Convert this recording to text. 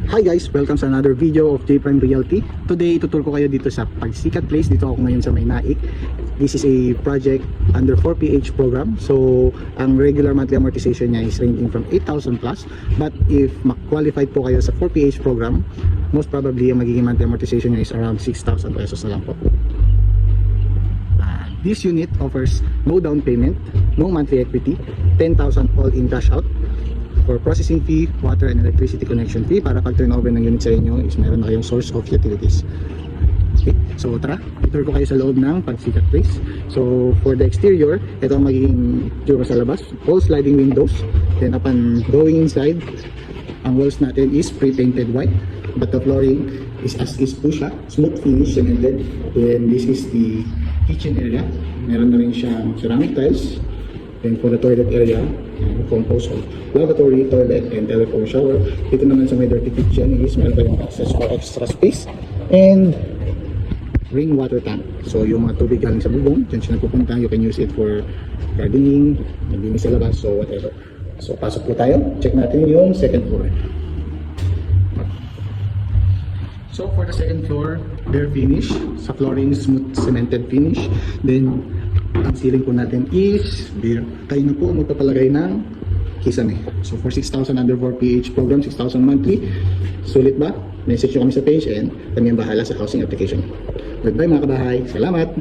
Hi guys! Welcome sa another video of J Prime Realty. Today, tutur ko kayo dito sa Pagsikat Place. Dito ako ngayon sa May Naik. This is a project under 4PH program. So, ang regular monthly amortization niya is ranging from 8,000 plus. But if qualified po kayo sa 4PH program, most probably ang magiging monthly amortization niya is around 6,000 pesos na lang po. This unit offers no down payment, no monthly equity, 10,000 all-in cash out. For processing fee, water and electricity connection fee, para pag turnover ng unit sa inyo is meron na kayong source of utilities. Okay, so tara, itour ko kayo sa loob ng Pagsikat Place. So for the exterior, ito ang magiging itsura sa labas, all sliding windows. Then upon going inside, ang walls natin is pre-painted white, but the flooring is as is po siya, smooth finish cemented. Then this is the kitchen area, meron na rin siyang ceramic tiles. Then for the toilet area, composed of lavatory, toilet, and telephone shower. Dito naman sa may dirty kitchen is meron tayong access for extra space and rainwater tank. So yung mga tubig galing sa bubong, dyan siya nagpupunta. You can use it for gardening, naglinis sa labas, so whatever. So pasok po tayo, check natin yung second floor. So for the second floor, bare finish. Sa flooring, smooth cemented finish. Then ang ceiling po natin is bare. Tayo na po magpapalagay ng kisame. So for 6,000 under 4PH program, 6,000 monthly. Sulit ba? Message nyo kami sa page and kami ang bahala sa housing application. Goodbye mga kabahay. Salamat!